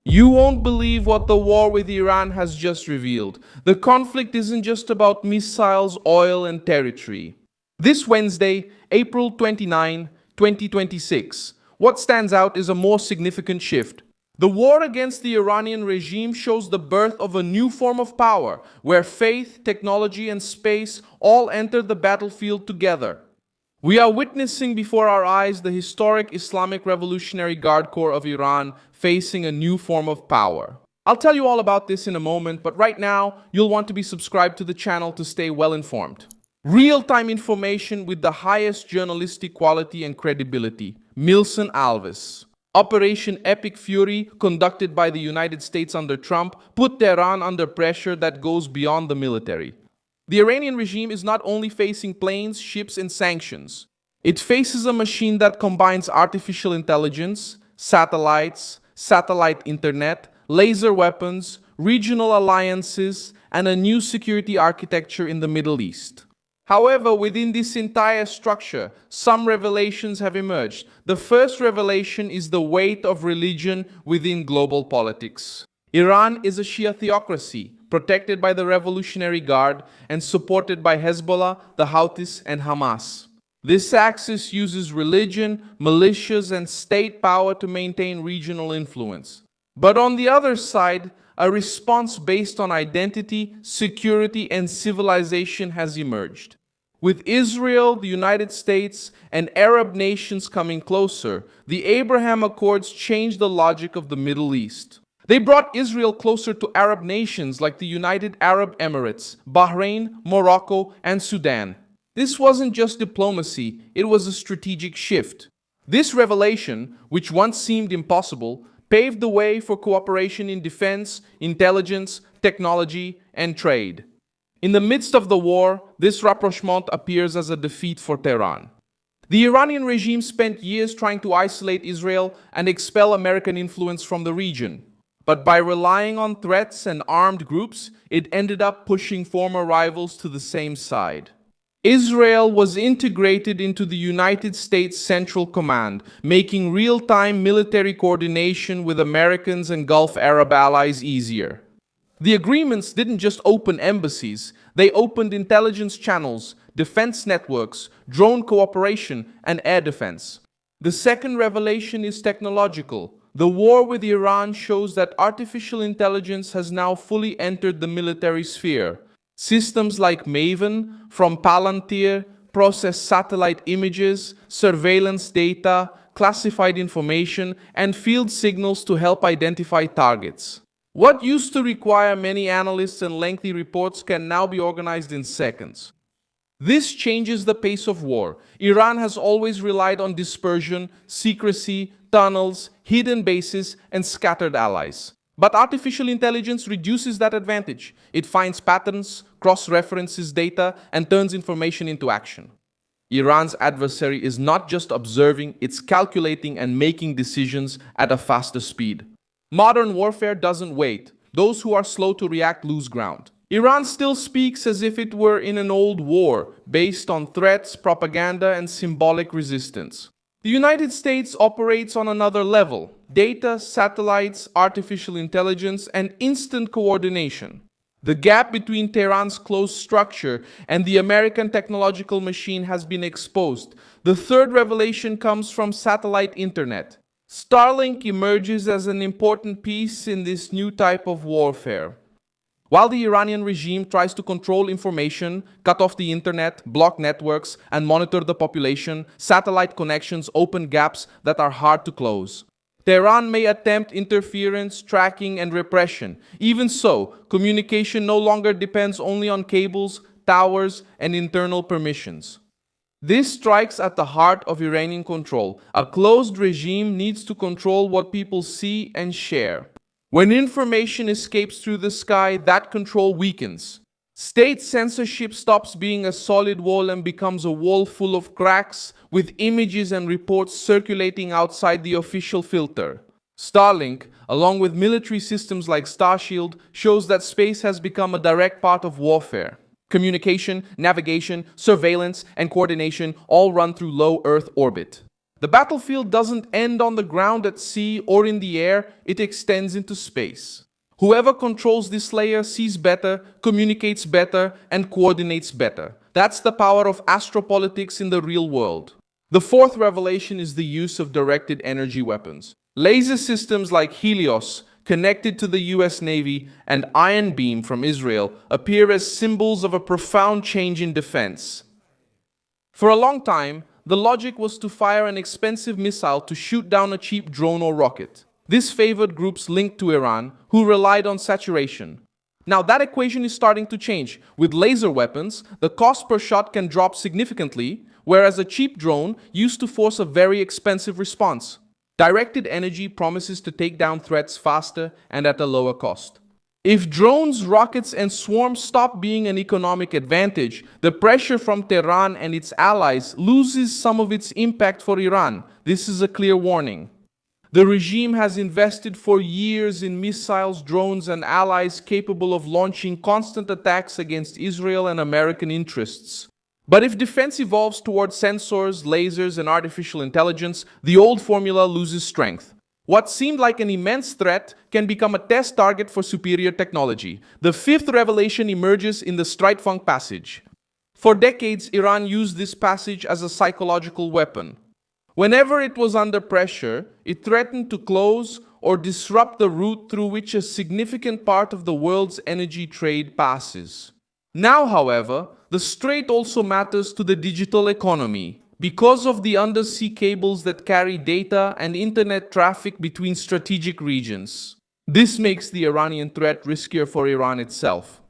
You won't believe what the war with Iran has just revealed. The conflict isn't just about missiles, oil, and territory. This Wednesday, April 29, 2026, what stands out is a more significant shift. The war against the Iranian regime shows the birth of a new form of power, where faith, technology, and space all enter the battlefield together. We are witnessing before our eyes the historic Islamic Revolutionary Guard Corps of Iran facing a new form of power. I'll tell you all about this in a moment, but right now, you'll want to be subscribed to the channel to stay well informed. Real-time information with the highest journalistic quality and credibility. Milson Alves. Operation Epic Fury, conducted by the United States under Trump, put Tehran under pressure that goes beyond the military. The Iranian regime is not only facing planes, ships, and sanctions. It faces a machine that combines artificial intelligence, satellites, satellite internet, laser weapons, regional alliances, and a new security architecture in the Middle East. However, within this entire structure, some revelations have emerged. The first revelation is the weight of religion within global politics. Iran is a Shia theocracy, protected by the Revolutionary Guard and supported by Hezbollah, the Houthis, and Hamas. This axis uses religion, militias, and state power to maintain regional influence. But on the other side, a response based on identity, security, and civilization has emerged. With Israel, the United States, and Arab nations coming closer, the Abraham Accords changed the logic of the Middle East. They brought Israel closer to Arab nations like the United Arab Emirates, Bahrain, Morocco, and Sudan. This wasn't just diplomacy, it was a strategic shift. This revelation, which once seemed impossible, paved the way for cooperation in defense, intelligence, technology, and trade. In the midst of the war, this rapprochement appears as a defeat for Tehran. The Iranian regime spent years trying to isolate Israel and expel American influence from the region. But by relying on threats and armed groups, it ended up pushing former rivals to the same side. Israel was integrated into the United States Central Command, making real-time military coordination with Americans and Gulf Arab allies easier. The agreements didn't just open embassies, they opened intelligence channels, defense networks, drone cooperation, and air defense. The second revelation is technological. The war with Iran shows that artificial intelligence has now fully entered the military sphere. Systems like Maven from Palantir process satellite images, surveillance data, classified information, and field signals to help identify targets. What used to require many analysts and lengthy reports can now be organized in seconds. This changes the pace of war. Iran has always relied on dispersion, secrecy, tunnels, hidden bases, and scattered allies. But artificial intelligence reduces that advantage. It finds patterns, cross-references data, and turns information into action. Iran's adversary is not just observing, it's calculating and making decisions at a faster speed. Modern warfare doesn't wait. Those who are slow to react lose ground. Iran still speaks as if it were in an old war, based on threats, propaganda, and symbolic resistance. The United States operates on another level: data, satellites, artificial intelligence, and instant coordination. The gap between Tehran's close structure and the American technological machine has been exposed. The third revelation comes from satellite internet. Starlink emerges as an important piece in this new type of warfare. While the Iranian regime tries to control information, cut off the internet, block networks, and monitor the population, satellite connections open gaps that are hard to close. Tehran may attempt interference, tracking, and repression. Even so, communication no longer depends only on cables, towers, and internal permissions. This strikes at the heart of Iranian control. A closed regime needs to control what people see and share. When information escapes through the sky, that control weakens. State censorship stops being a solid wall and becomes a wall full of cracks, with images and reports circulating outside the official filter. Starlink, along with military systems like Starshield, shows that space has become a direct part of warfare. Communication, navigation, surveillance, and coordination all run through low Earth orbit. The battlefield doesn't end on the ground, at sea, or in the air, it extends into space. Whoever controls this layer sees better, communicates better, and coordinates better. That's the power of astropolitics in the real world. The fourth revelation is the use of directed energy weapons. Laser systems like Helios, connected to the US Navy, and Iron Beam from Israel appear as symbols of a profound change in defense. For a long time, the logic was to fire an expensive missile to shoot down a cheap drone or rocket. This favored groups linked to Iran, who relied on saturation. Now that equation is starting to change. With laser weapons, the cost per shot can drop significantly, whereas a cheap drone used to force a very expensive response. Directed energy promises to take down threats faster and at a lower cost. If drones, rockets, and swarms stop being an economic advantage, the pressure from Tehran and its allies loses some of its impact for Iran. This is a clear warning. The regime has invested for years in missiles, drones, and allies capable of launching constant attacks against Israel and American interests. But if defense evolves towards sensors, lasers, and artificial intelligence, the old formula loses strength. What seemed like an immense threat can become a test target for superior technology. The fifth revelation emerges in the Strait passage. For decades, Iran used this passage as a psychological weapon. Whenever it was under pressure, it threatened to close or disrupt the route through which a significant part of the world's energy trade passes. Now, however, the Strait also matters to the digital economy. Because of the undersea cables that carry data and internet traffic between strategic regions. This makes the Iranian threat riskier for Iran itself.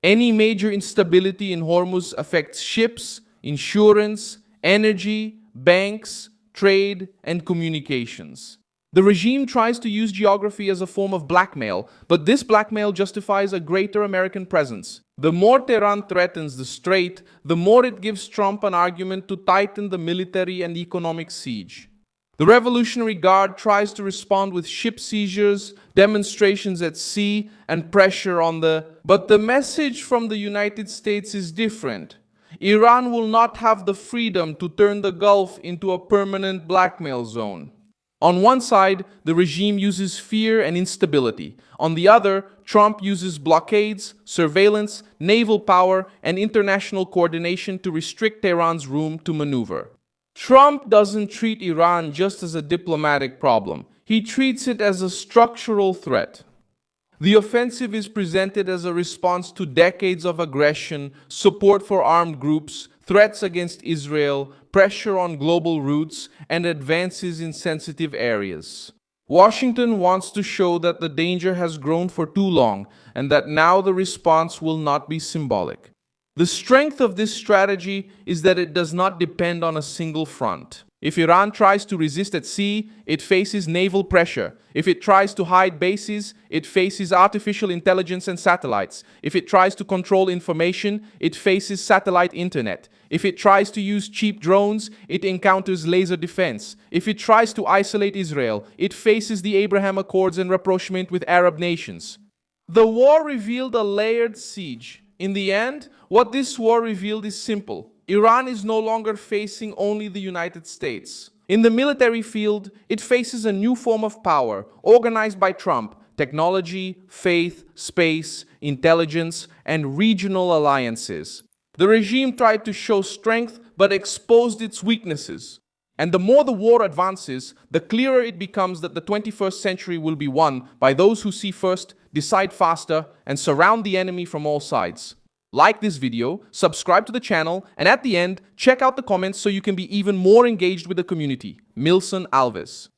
Any major instability in Hormuz affects ships, insurance, energy, banks, trade, and communications. The regime tries to use geography as a form of blackmail, but this blackmail justifies a greater American presence. The more Tehran threatens the Strait, the more it gives Trump an argument to tighten the military and economic siege. The Revolutionary Guard tries to respond with ship seizures, demonstrations at sea, and pressure on the... But the message from the United States is different. Iran will not have the freedom to turn the Gulf into a permanent blackmail zone. On one side, the regime uses fear and instability. On the other, Trump uses blockades, surveillance, naval power, and international coordination to restrict Tehran's room to maneuver. Trump doesn't treat Iran just as a diplomatic problem. He treats it as a structural threat. The offensive is presented as a response to decades of aggression, support for armed groups, threats against Israel, pressure on global routes, and advances in sensitive areas. Washington wants to show that the danger has grown for too long and that now the response will not be symbolic. The strength of this strategy is that it does not depend on a single front. If Iran tries to resist at sea, it faces naval pressure. If it tries to hide bases, it faces artificial intelligence and satellites. If it tries to control information, it faces satellite internet. If it tries to use cheap drones, it encounters laser defense. If it tries to isolate Israel, it faces the Abraham Accords and rapprochement with Arab nations. The war revealed a layered siege. In the end, what this war revealed is simple. Iran is no longer facing only the United States. In the military field, it faces a new form of power, organized by Trump: technology, faith, space, intelligence, and regional alliances. The regime tried to show strength, but exposed its weaknesses. And the more the war advances, the clearer it becomes that the 21st century will be won by those who see first, decide faster, and surround the enemy from all sides. Like this video, subscribe to the channel, and at the end, check out the comments so you can be even more engaged with the community. Milson Alves.